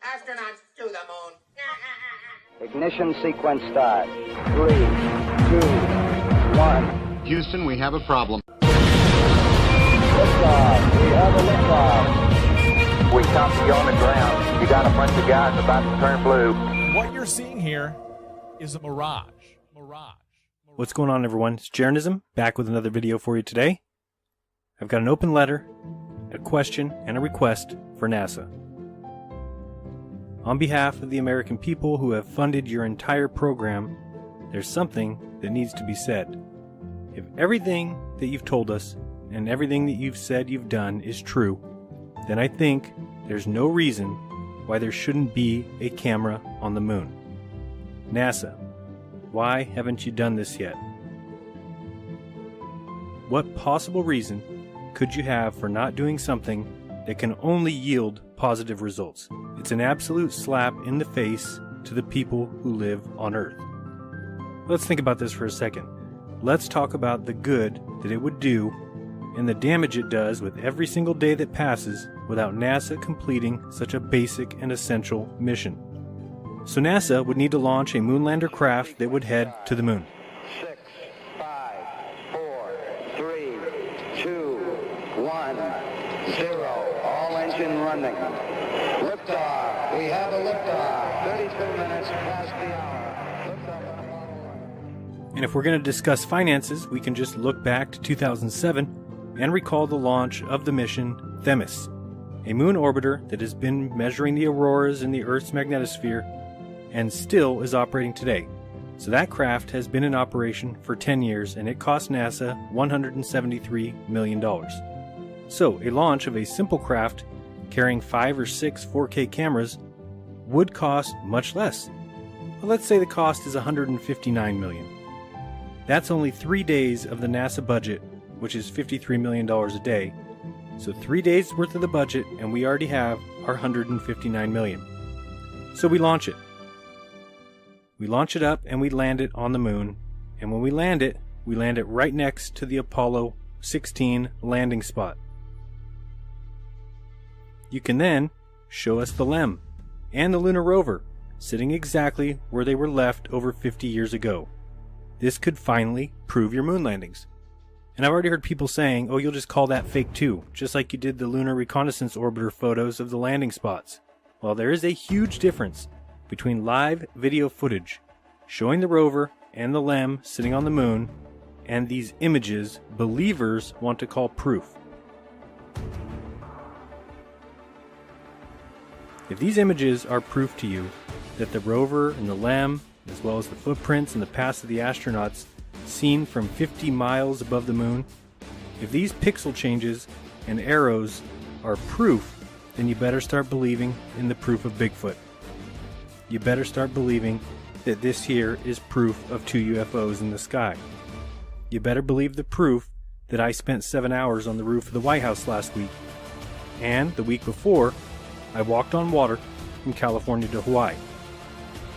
Astronauts to the moon. Ignition sequence start. 3, 2, 1. Houston, we have a problem. Liftoff. We have a liftoff. We copy you on the ground. You got a bunch of guys about to turn blue. What you're seeing here is a mirage. What's going on, everyone? It's Jaronism, back with another video for you today. I've got an open letter, a question, and a request for NASA. On behalf of the American people who have funded your entire program, there's something that needs to be said. If everything that you've told us and everything that you've said you've done is true, then I think there's no reason why there shouldn't be a camera on the moon. NASA, why haven't you done this yet? What possible reason could you have for not doing something that can only yield positive results? It's an absolute slap in the face to the people who live on Earth. Let's think about this for a second. Let's talk about the good that it would do and the damage it does with every single day that passes without NASA completing such a basic and essential mission. So NASA would need to launch a moonlander craft that would head to the moon. 6, 5, 4, 3, 2, 1, 0. All engine running. Liftoff. We have a liftoff. 32 minutes past the hour. Liftoff on Apollo 11. And if we're going to discuss finances, we can just look back to 2007 and recall the launch of the mission Themis, a moon orbiter that has been measuring the auroras in the Earth's magnetosphere and still is operating today. So that craft has been in operation for 10 years and it cost NASA $173 million. So a launch of a simple craft carrying 5 or 6 4K cameras would cost much less. Well, let's say the cost is $159 million. That's only 3 days of the NASA budget, which is $53 million a day. So 3 days worth of the budget and we already have our $159 million. So we launch it. We launch it up and we land it on the moon. And when we land it right next to the Apollo 16 landing spot. You can then show us the LEM and the lunar rover sitting exactly where they were left over 50 years ago. This could finally prove your moon landings. And I've already heard people saying, oh, you'll just call that fake too, just like you did the Lunar Reconnaissance Orbiter photos of the landing spots. Well, there is a huge difference between live video footage showing the rover and the LEM sitting on the moon and these images believers want to call proof. If these images are proof to you that the rover and the LEM, as well as the footprints and the past of the astronauts seen from 50 miles above the moon, if these pixel changes and arrows are proof, then you better start believing in the proof of Bigfoot. You better start believing that this here is proof of 2 UFOs in the sky. You better believe the proof that I spent 7 hours on the roof of the White House last week. And the week before, I walked on water from California to Hawaii.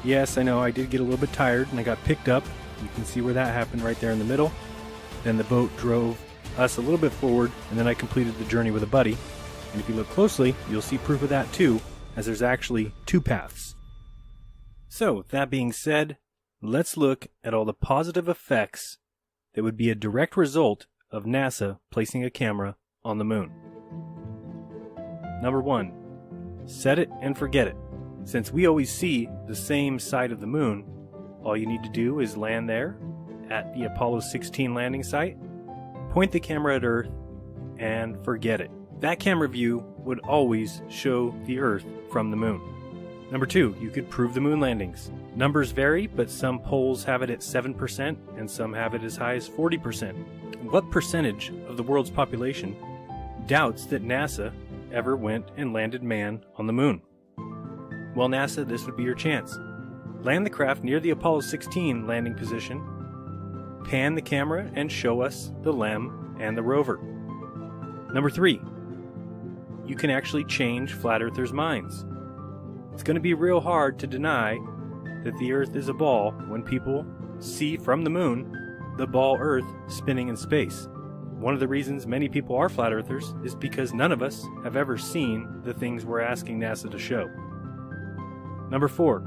Yes, I know I did get a little bit tired and I got picked up. You can see where that happened right there in the middle. Then the boat drove us a little bit forward and then I completed the journey with a buddy. And if you look closely, you'll see proof of that too, as there's actually 2 paths. So, that being said, let's look at all the positive effects that would be a direct result of NASA placing a camera on the moon. Number 1, set it and forget it. Since we always see the same side of the moon, all you need to do is land there at the Apollo 16 landing site, point the camera at Earth, and forget it. That camera view would always show the Earth from the moon. Number 2, you could prove the moon landings. Numbers vary, but some polls have it at 7% and some have it as high as 40%. What percentage of the world's population doubts that NASA ever went and landed man on the moon? Well, NASA, this would be your chance. Land the craft near the Apollo 16 landing position, pan the camera and show us the LEM and the rover. Number 3, you can actually change flat earthers' minds. It's going to be real hard to deny that the Earth is a ball when people see from the moon the ball Earth spinning in space. One of the reasons many people are flat earthers is because none of us have ever seen the things we're asking NASA to show. Number 4,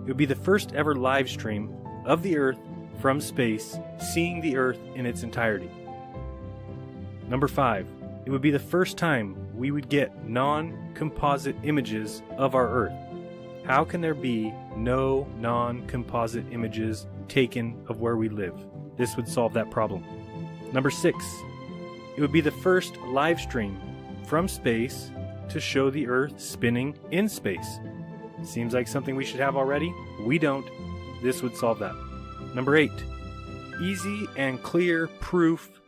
it would be the first ever live stream of the Earth from space, seeing the Earth in its entirety. Number 5, it would be the first time we would get non-composite images of our Earth. How can there be no non-composite images taken of where we live? This would solve that problem. Number 6, it would be the first live stream from space to show the Earth spinning in space. Seems like something we should have already. We don't. This would solve that. Number 8, easy and clear proof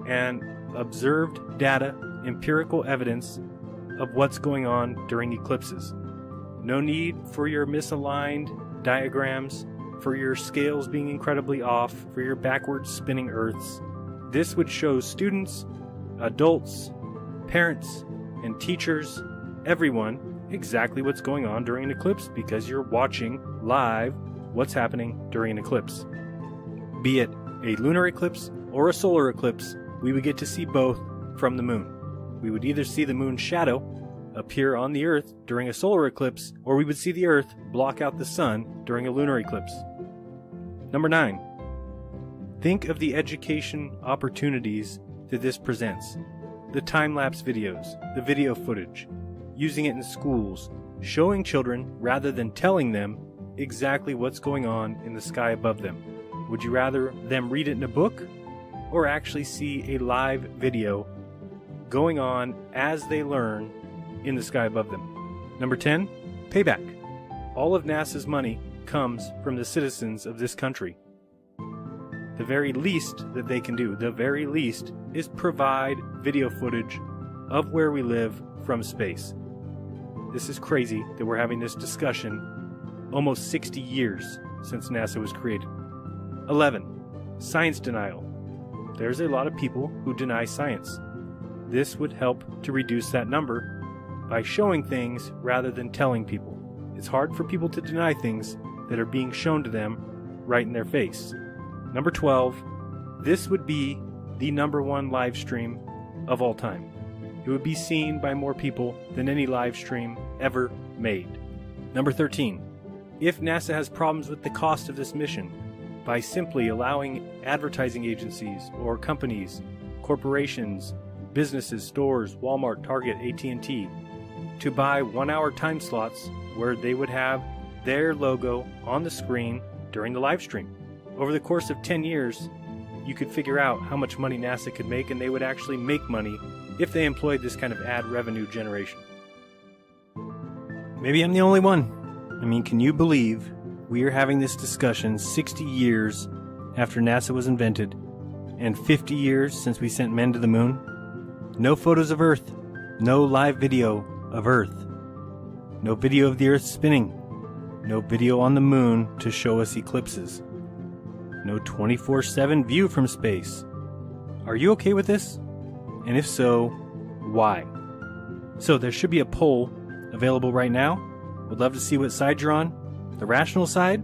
and observed data, empirical evidence of what's going on during eclipses. No need for your misaligned diagrams, for your scales being incredibly off, for your backwards spinning Earths. This would show students, adults, parents, and teachers, everyone, exactly what's going on during an eclipse because you're watching live what's happening during an eclipse. Be it a lunar eclipse or a solar eclipse, we would get to see both from the moon. We would either see the moon's shadow appear on the Earth during a solar eclipse, or we would see the Earth block out the sun during a lunar eclipse. Number 9, think of the education opportunities that this presents. The time-lapse videos, the video footage, using it in schools, showing children rather than telling them exactly what's going on in the sky above them. Would you rather them read it in a book or actually see a live video going on as they learn in the sky above them? Number 10, payback. All of NASA's money comes from the citizens of this country. The very least that they can do, the very least, is provide video footage of where we live from space. This is crazy that we're having this discussion almost 60 years since NASA was created. 11, science denial. There's a lot of people who deny science. This would help to reduce that number by showing things rather than telling people. It's hard for people to deny things that are being shown to them right in their face. Number 12, this would be the #1 live stream of all time. It would be seen by more people than any live stream ever made. Number 13, if NASA has problems with the cost of this mission, by simply allowing advertising agencies or companies, corporations, businesses, stores, Walmart, Target, AT&T, to buy 1-hour time slots where they would have their logo on the screen during the live stream. Over the course of 10 years, you could figure out how much money NASA could make, and they would actually make money if they employed this kind of ad revenue generation. Maybe I'm the only one. I mean, can you believe we are having this discussion 60 years after NASA was invented and 50 years since we sent men to the moon? No photos of Earth, no live video of Earth, no video of the Earth spinning, no video on the moon to show us eclipses, no 24/7 view from space. Are you okay with this? And if so, why? So there should be a poll available right now. Would love to see what side you're on. The rational side,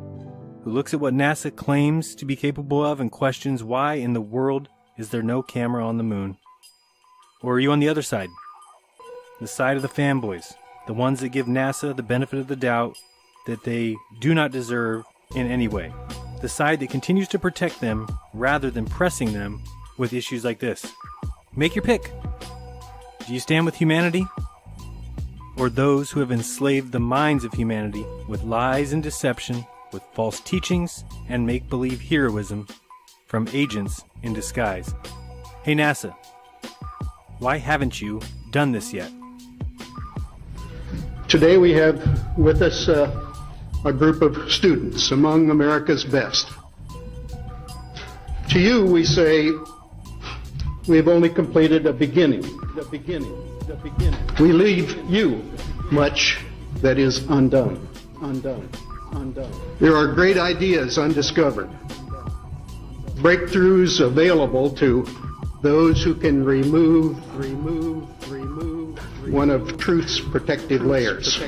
who looks at what NASA claims to be capable of and questions why in the world is there no camera on the moon. Or are you on the other side? The side of the fanboys, the ones that give NASA the benefit of the doubt that they do not deserve in any way. The side that continues to protect them rather than pressing them with issues like this. Make your pick. Do you stand with humanity? Or those who have enslaved the minds of humanity with lies and deception, with false teachings and make-believe heroism from agents in disguise? Hey NASA, why haven't you done this yet? Today we have with us a group of students among America's best. To you we say, we have only completed a beginning. We leave you much that is undone. There are great ideas undiscovered, breakthroughs available to those who can remove one of truth's protective layers.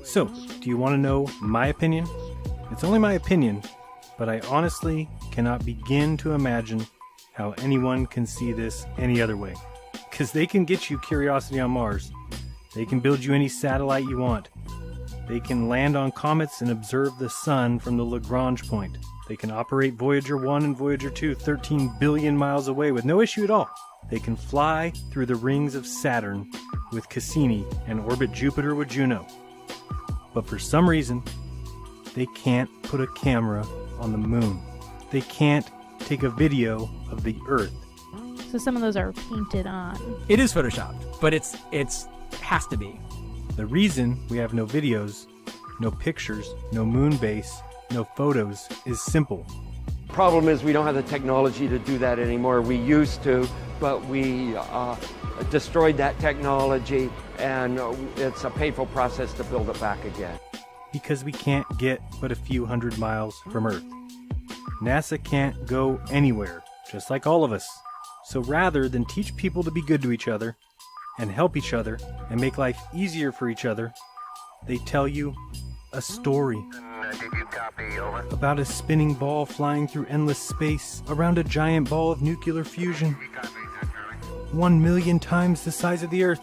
So, do you want to know my opinion? It's only my opinion, but I honestly cannot begin to imagine how anyone can see this any other way. because they can get you Curiosity on Mars. They can build you any satellite you want. They can land on comets and observe the sun from the Lagrange point. They can operate Voyager 1 and Voyager 2 13 billion miles away with no issue at all. They can fly through the rings of Saturn with Cassini and orbit Jupiter with Juno. But for some reason, they can't put a camera on the moon. They can't take a video of the Earth. So some of those are painted on. It is photoshopped, but it's has to be. The reason we have no videos, no pictures, no moon base, no photos is simple. Problem is we don't have the technology to do that anymore. We used to, but we destroyed that technology, and it's a painful process to build it back again. Because we can't get but a few hundred miles from Earth. NASA can't go anywhere, just like all of us. So rather than teach people to be good to each other, and help each other, and make life easier for each other, they tell you a story about a spinning ball flying through endless space around a giant ball of nuclear fusion, 1 million times the size of the Earth,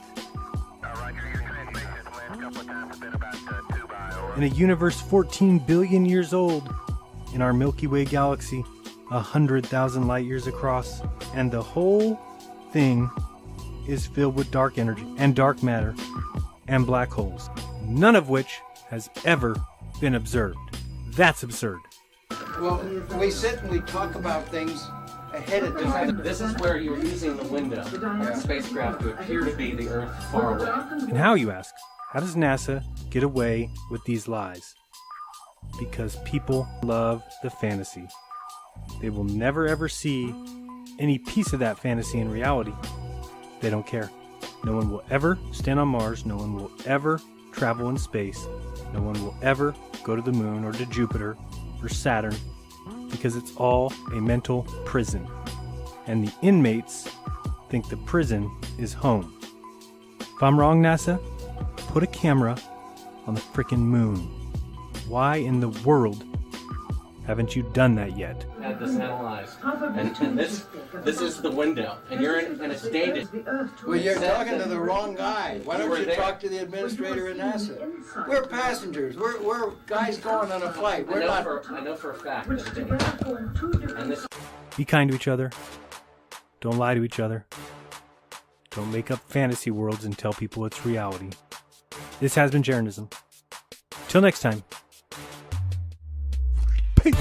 in a universe 14 billion years old, in our Milky Way galaxy, 100,000 light years across, and the whole thing is filled with dark energy and dark matter and black holes, none of which has ever been observed. That's absurd. Well, we sit and we talk about things ahead of time. This is where you're using the window of the spacecraft to appear to be the Earth far away. And how, you ask? How does NASA get away with these lies? Because people love the fantasy. They will never ever see any piece of that fantasy in reality. They don't care. No one will ever stand on Mars. No one will ever travel in space. No one will ever go to the moon or to Jupiter or Saturn, because it's all a mental prison. And the inmates think the prison is home. If I'm wrong, NASA, put a camera on the frickin' moon. Why in the world haven't you done that yet? Had this analyzed, and this is the window, and you're in a state. Well, you're talking to the wrong guy. Why don't you talk to the administrator at NASA? We're passengers. We're guys going on a flight. We're not. I know for a fact that it didn't happen. And this. Be kind to each other. Don't lie to each other. Don't make up fantasy worlds and tell people it's reality. This has been Jaronism. Till next time. Peace.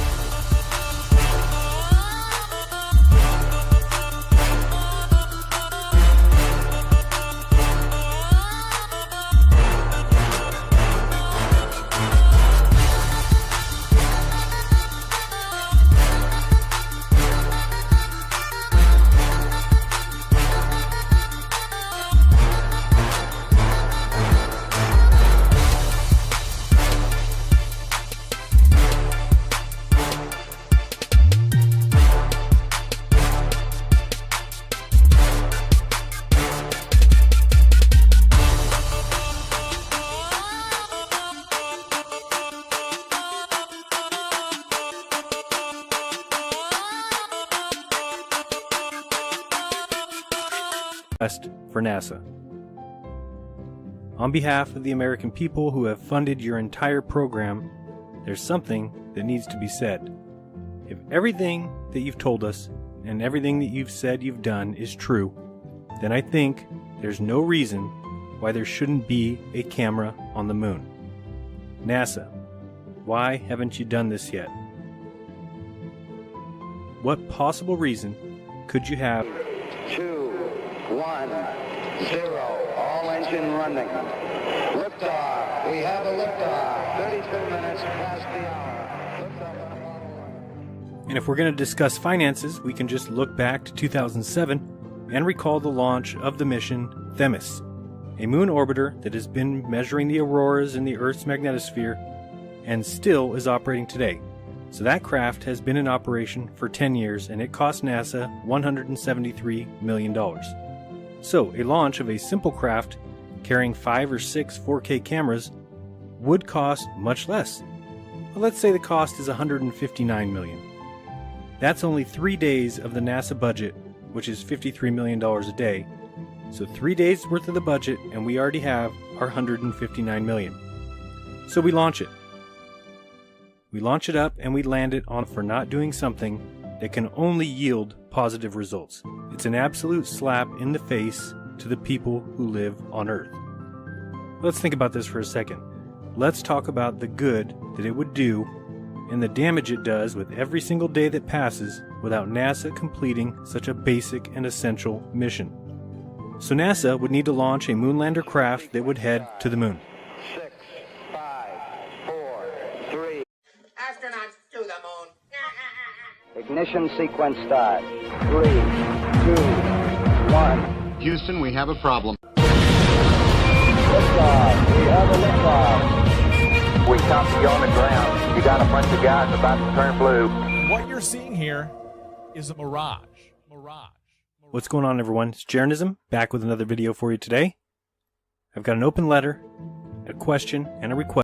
For NASA. On behalf of the American people who have funded your entire program, there's something that needs to be said. If everything that you've told us and everything that you've said you've done is true, then I think there's no reason why there shouldn't be a camera on the moon. NASA, why haven't you done this yet? What possible reason could you have? 2, 1, 0. All engine running. Liftoff. We have a liftoff. 32 minutes past the hour. Liftoff. And if we're going to discuss finances, we can just look back to 2007 and recall the launch of the mission Themis, a moon orbiter that has been measuring the auroras in the Earth's magnetosphere and still is operating today. So that craft has been in operation for 10 years and it cost NASA $173 million. So a launch of a simple craft carrying 5 or 6 4K cameras would cost much less. Well, let's say the cost is $159 million. That's only 3 days of the NASA budget, which is $53 million a day, So 3 days worth of the budget and we already have our 159 million. So we launch it. We launch it up and we land it on for not doing something that can only yield positive results. It's an absolute slap in the face to the people who live on Earth. Let's think about this for a second. Let's talk about the good that it would do and the damage it does with every single day that passes without NASA completing such a basic and essential mission. So NASA would need to launch a moonlander craft that would head to the moon. 6, 5, 4, 3. Astronauts to the moon. Ignition sequence start. 3, 2, 1. Houston, we have a problem. Liftoff. We have a liftoff. We copy you on the ground. You got a bunch of guys about to turn blue. What you're seeing here is a mirage. What's going on, everyone? It's Jaronism, back with another video for you today. I've got an open letter, a question, and a request.